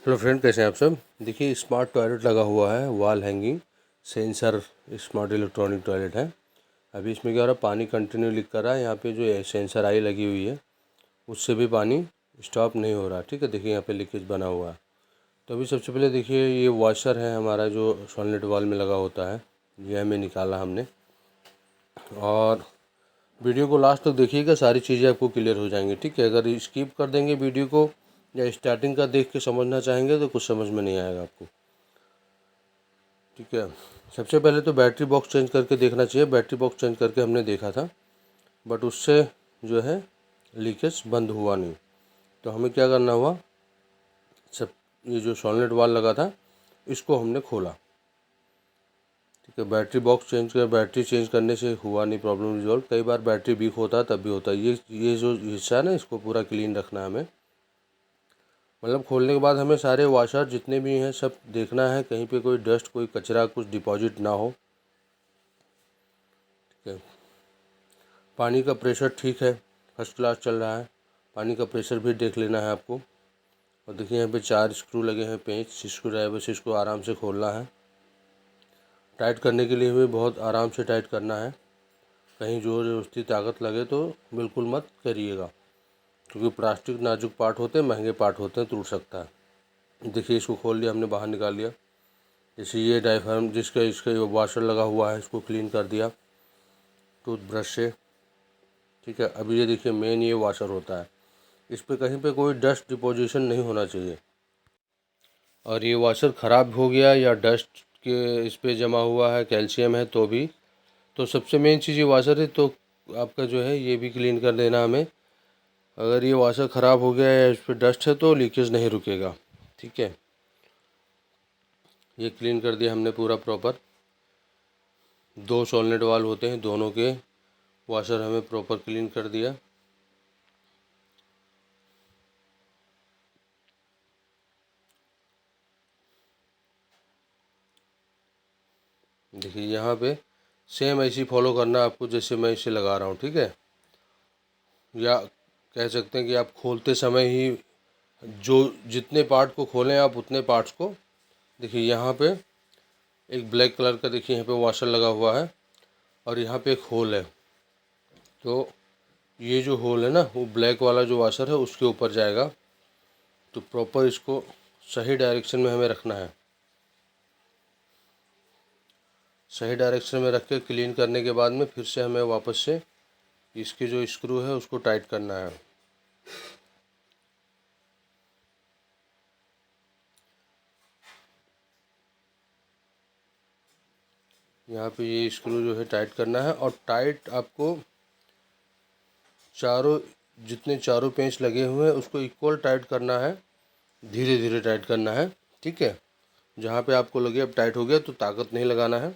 Hello friend, कैसे हैं आप सब। देखिए, स्मार्ट टॉयलेट लगा हुआ है, wall hanging sensor smart electronic toilet है। अभी इसमें क्या हो रहा है, पानी कंटिन्यू लीक कर रहा है। यहाँ पे जो सेंसर आई लगी हुई है उससे भी पानी स्टॉप नहीं हो रहा। ठीक है, देखिए यहाँ पे लीकेज बना हुआ है। तो अभी सबसे पहले देखिए, ये वॉशर है हमारा जो सॉलिड वॉल में लगा होता है, ये हमें निकाला हमने। और वीडियो को लास्ट तक देखिएगा, सारी चीज़ें आपको क्लियर हो जाएंगी। ठीक है, अगर स्किप कर देंगे वीडियो को या स्टार्टिंग का देख के समझना चाहेंगे तो कुछ समझ में नहीं आएगा आपको। ठीक है, सबसे पहले तो बैटरी बॉक्स चेंज करके देखना चाहिए। बैटरी बॉक्स चेंज करके हमने देखा था, बट उससे जो है लीकेज बंद हुआ नहीं। तो हमें क्या करना हुआ, सब ये जो सॉलिड वॉल लगा था इसको हमने खोला। ठीक है, बैटरी चेंज करने से हुआ नहीं प्रॉब्लम रिजॉल्व। कई बार बैटरी वीक होता है तब भी होता है। ये जो हिस्सा है ना, इसको पूरा क्लीन रखना है हमें। मतलब खोलने के बाद हमें सारे वॉशर जितने भी हैं सब देखना है, कहीं पे कोई डस्ट, कोई कचरा, कुछ डिपॉजिट ना हो। ठीक है, पानी का प्रेशर ठीक है, फर्स्ट क्लास चल रहा है। पानी का प्रेशर भी देख लेना है आपको। और देखिए यहाँ पे 4 स्क्रू लगे हैं, पेंच स्क्रू ड्राइवर से इसको आराम से खोलना है। टाइट करने के लिए हमें बहुत आराम से टाइट करना है। कहीं जोर जबरदस्ती ताकत लगे तो बिल्कुल मत करिएगा, क्योंकि प्लास्टिक नाजुक पार्ट होते हैं, महंगे पार्ट होते हैं, टूट सकता है। देखिए इसको खोल लिया हमने, बाहर निकाल लिया। जैसे ये डायफ्राम इसका वॉशर लगा हुआ है, इसको क्लीन कर दिया टूथब्रश से। ठीक है, अभी ये देखिए मेन ये वॉशर होता है, इस पर कहीं पे कोई डस्ट डिपोजिशन नहीं होना चाहिए। और ये वॉशर ख़राब हो गया या डस्ट के इस पर जमा हुआ है, कैल्शियम है तो भी, तो सबसे मेन चीज़ ये वॉशर है। तो आपका जो है ये भी क्लीन कर देना हमें। अगर ये वॉशर ख़राब हो गया या इस पर डस्ट है तो लीकेज नहीं रुकेगा। ठीक है, ये क्लीन कर दिया हमने पूरा प्रॉपर। 2 सॉलिड वाल होते हैं, दोनों के वॉशर हमें प्रॉपर क्लीन कर दिया। देखिए यहाँ पे सेम ऐसी फॉलो करना आपको जैसे मैं इसे लगा रहा हूँ। ठीक है, या कह सकते हैं कि आप खोलते समय ही जो जितने पार्ट को खोलें आप उतने पार्ट्स को। देखिए यहाँ पे एक ब्लैक कलर का, देखिए यहाँ पे वॉशर लगा हुआ है और यहाँ पे एक होल है। तो ये जो होल है ना, वो ब्लैक वाला जो वॉशर है उसके ऊपर जाएगा। तो प्रॉपर इसको सही डायरेक्शन में हमें रखना है। सही डायरेक्शन में रख के क्लीन करने के बाद में फिर से हमें वापस से इसके जो स्क्रू है उसको टाइट करना है। यहाँ पे ये स्क्रू जो है टाइट करना है, और टाइट आपको चारों पेंच लगे हुए हैं उसको इक्वल टाइट करना है, धीरे धीरे टाइट करना है। ठीक है, जहाँ पे आपको लगे अब टाइट हो गया तो ताकत नहीं लगाना है,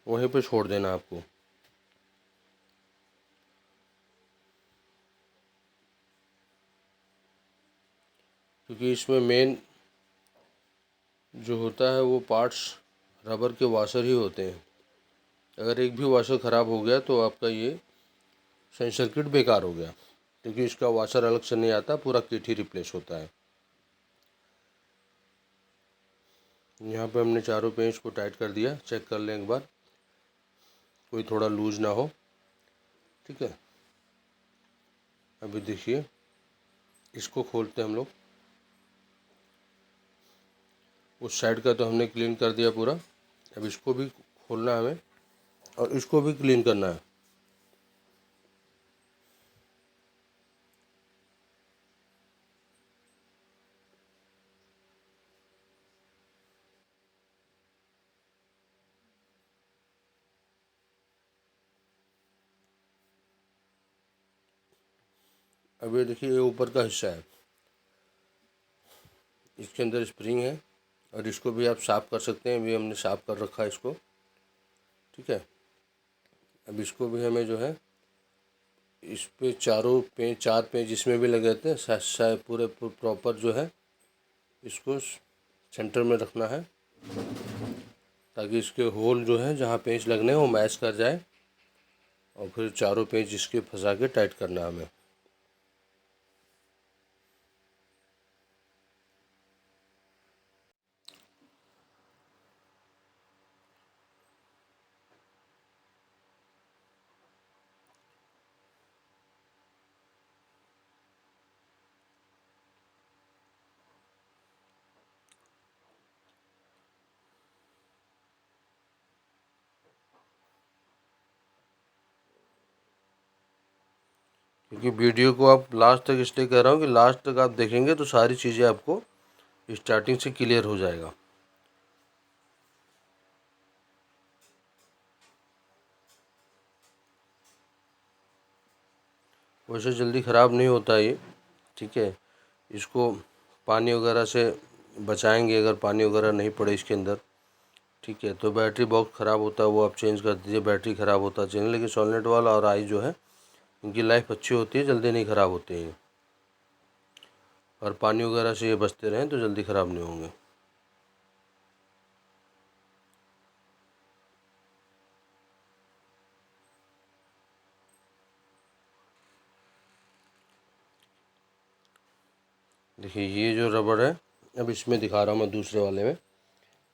वहीं पे छोड़ देना आपको। क्योंकि इसमें मेन जो होता है वो पार्ट्स रबर के वॉशर ही होते हैं। अगर एक भी वॉशर ख़राब हो गया तो आपका ये सेंसर किट बेकार हो गया, क्योंकि इसका वॉशर अलग से नहीं आता, पूरा किट ही रिप्लेस होता है। यहाँ पे हमने चारों पेंच को टाइट कर दिया। चेक कर लें एक बार, कोई थोड़ा लूज ना हो। ठीक है, अभी देखिए इसको खोलते हैं हम लोग। उस साइड का तो हमने क्लीन कर दिया पूरा, अब इसको भी खोलना है हमें और इसको भी क्लीन करना है। अब ये देखिए, ये ऊपर का हिस्सा है, इसके अंदर स्प्रिंग है और इसको भी आप साफ़ कर सकते हैं। अभी हमने साफ़ कर रखा है इसको। ठीक है, अब इसको भी हमें जो है इस पे चार पेंच जिसमें भी लगे थे पूरे प्रॉपर जो है इसको सेंटर में रखना है, ताकि इसके होल जो है जहाँ पेंच लगने हैं वो मैच कर जाए। और फिर चारों पेंच इसके फंसा के टाइट करना है हमें। क्योंकि वीडियो को आप लास्ट तक इसलिए कह रहा हूँ कि लास्ट तक आप देखेंगे तो सारी चीज़ें आपको स्टार्टिंग से क्लियर हो जाएगा। वैसे जल्दी ख़राब नहीं होता ये, ठीक है। इसको पानी वगैरह से बचाएंगे, अगर पानी वगैरह नहीं पड़े इसके अंदर, ठीक है। तो बैटरी बॉक्स ख़राब होता है वो आप चेंज कर दीजिए, बैटरी ख़राब होता चेंज। लेकिन सॉलिड वाला और आई जो है इनकी लाइफ अच्छी होती है, जल्दी नहीं ख़राब होते हैं, और पानी वगैरह से ये बचते रहें तो जल्दी ख़राब नहीं होंगे। देखिए ये जो रबड़ है, अब इसमें दिखा रहा हूँ मैं दूसरे वाले में,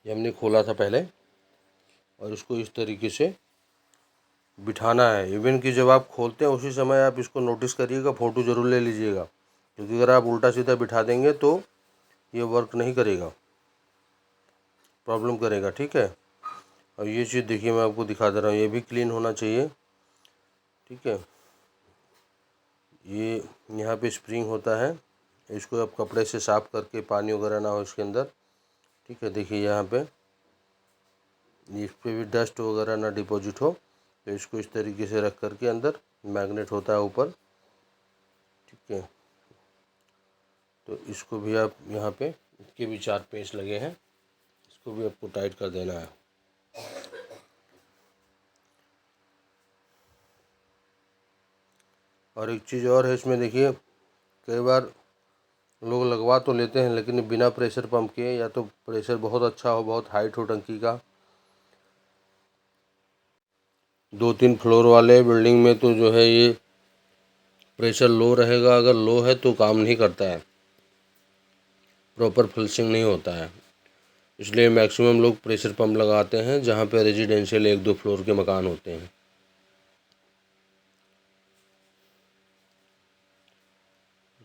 ये हमने खोला था पहले, और इसको इस तरीके से बिठाना है। इवन कि जब आप खोलते हैं उसी समय आप इसको नोटिस करिएगा, फ़ोटो ज़रूर ले लीजिएगा, क्योंकि अगर आप उल्टा सीधा बिठा देंगे तो ये वर्क नहीं करेगा, प्रॉब्लम करेगा, ठीक है। और ये चीज़ देखिए मैं आपको दिखा दे रहा हूँ, ये भी क्लीन होना चाहिए, ठीक है। ये यहाँ पे स्प्रिंग होता है, इसको आप कपड़े से साफ़ करके, पानी वगैरह ना हो इसके अंदर, ठीक है। देखिए यहाँ पे इस पर भी डस्ट वगैरह ना डिपॉजिट हो, तो इसको इस तरीके से रख करके अंदर मैग्नेट होता है ऊपर, ठीक है। तो इसको भी आप यहाँ पे, इसके भी 4 पेंच लगे हैं, इसको भी आपको टाइट कर देना है। और एक चीज़ और है इसमें, देखिए कई बार लोग लगवा तो लेते हैं लेकिन बिना प्रेशर पंप के, या तो प्रेशर बहुत अच्छा हो, बहुत हाइट हो टंकी का। 2-3 फ्लोर वाले बिल्डिंग में तो जो है ये प्रेशर लो रहेगा, अगर लो है तो काम नहीं करता है, प्रॉपर फ्लशिंग नहीं होता है। इसलिए मैक्सिमम लोग प्रेशर पंप लगाते हैं जहाँ पे रेजिडेंशियल 1-2 फ्लोर के मकान होते हैं।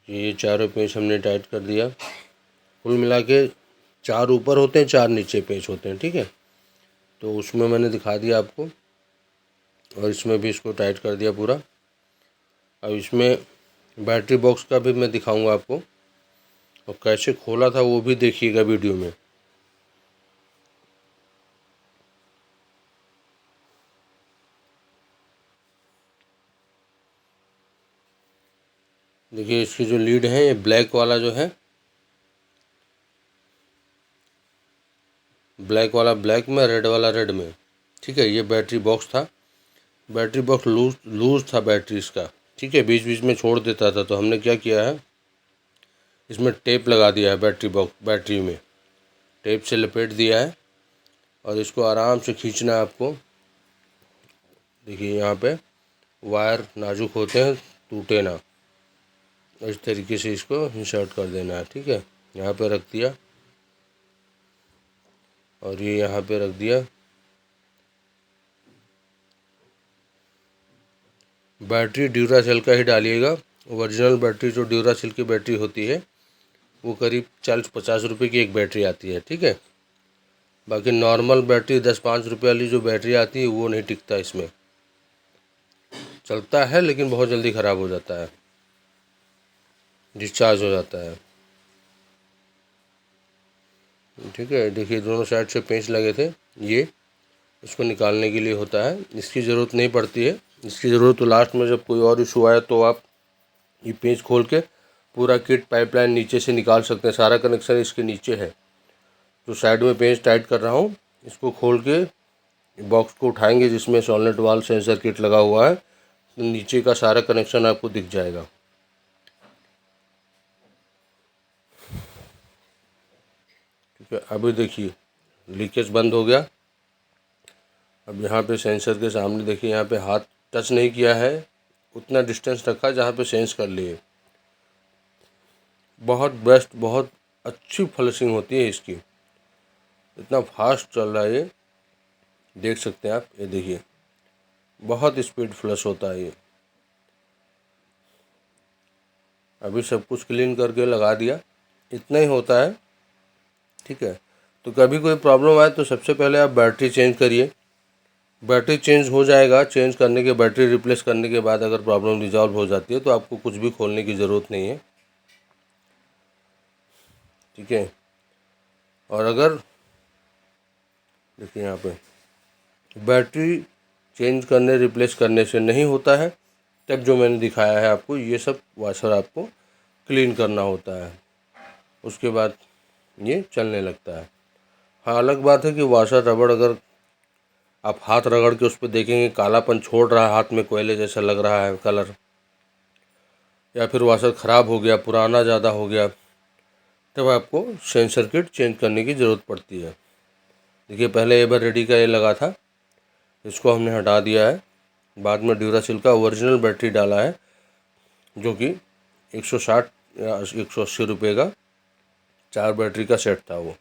ये चारों पेंच हमने टाइट कर दिया, कुल मिला के 4 ऊपर होते हैं, 4 नीचे पेंच होते हैं, ठीक है। तो उसमें मैंने दिखा दिया आपको, और इसमें भी इसको टाइट कर दिया पूरा। अब इसमें बैटरी बॉक्स का भी मैं दिखाऊंगा आपको, और कैसे खोला था वो भी देखिएगा वीडियो में। देखिए इसकी जो लीड है, ये ब्लैक वाला जो है, ब्लैक वाला ब्लैक में, रेड वाला रेड में, ठीक है। ये बैटरी बॉक्स था, बैटरी बॉक्स लूज था बैटरी इसका, ठीक है, बीच बीच में छोड़ देता था। तो हमने क्या किया है, इसमें टेप लगा दिया है, बैटरी में टेप से लपेट दिया है, और इसको आराम से खींचना है आपको। देखिए यहाँ पे वायर नाजुक होते हैं, टूटे ना, इस तरीके से इसको इंसर्ट कर देना है, ठीक है। यहाँ पे रख दिया, और ये यहाँ पे रख दिया। बैटरी ड्यूरासेल का ही डालिएगा, ओरिजिनल बैटरी जो ड्यूरासेल की बैटरी होती है वो करीब 40-50 रुपये की एक बैटरी आती है, ठीक है। बाकी नॉर्मल बैटरी 10-5 रुपये वाली जो बैटरी आती है वो नहीं टिकता इसमें, चलता है लेकिन बहुत जल्दी ख़राब हो जाता है, डिस्चार्ज हो जाता है, ठीक है। देखिए दोनों साइड से पेंच लगे थे, ये इसको निकालने के लिए होता है, इसकी ज़रूरत नहीं पड़ती है। इसकी ज़रूरत तो लास्ट में जब कोई और इशू आया तो आप ये पेंच खोल के पूरा किट पाइपलाइन नीचे से निकाल सकते हैं। सारा कनेक्शन इसके नीचे है, जो साइड में पेंच टाइट कर रहा हूँ, इसको खोल के बॉक्स को उठाएंगे जिसमें सॉलिड वाल सेंसर किट लगा हुआ है, तो नीचे का सारा कनेक्शन आपको दिख जाएगा। ठीक है, अभी देखिए लीकेज बंद हो गया। अब यहाँ पे सेंसर के सामने देखिए, यहाँ पे हाथ टच नहीं किया है, उतना डिस्टेंस रखा जहाँ पे सेंस कर लिए। बहुत बेस्ट, बहुत अच्छी फ्लशिंग होती है इसकी, इतना फास्ट चल रहा है ये, देख सकते हैं आप, ये देखिए बहुत स्पीड फ्लश होता है ये। अभी सब कुछ क्लीन करके लगा दिया, इतना ही होता है, ठीक है। तो कभी कोई प्रॉब्लम आए तो सबसे पहले आप बैटरी चेंज करिए, बैटरी चेंज हो जाएगा। चेंज करने के बैटरी रिप्लेस करने के बाद अगर प्रॉब्लम रिजॉल्व हो जाती है तो आपको कुछ भी खोलने की ज़रूरत नहीं है, ठीक है। और अगर देखिए यहाँ पे बैटरी चेंज करने रिप्लेस करने से नहीं होता है, तब जो मैंने दिखाया है आपको ये सब वाशर आपको क्लीन करना होता है, उसके बाद ये चलने लगता है। हाँ, अलग बात है कि वाशर रबड़ अगर आप हाथ रगड़ के उस पर देखेंगे कालापन छोड़ रहा है, हाथ में कोयले जैसा लग रहा है कलर, या फिर वाशर ख़राब हो गया, पुराना ज़्यादा हो गया, तब आपको सेंसर किट चेंज करने की ज़रूरत पड़ती है। देखिए पहले एवर रेडी का ये लगा था, इसको हमने हटा दिया है। बाद में ड्यूरासेल का ओरिजिनल बैटरी डाला है, जो कि 160 या 180 रुपये का 4 बैटरी का सेट था वो।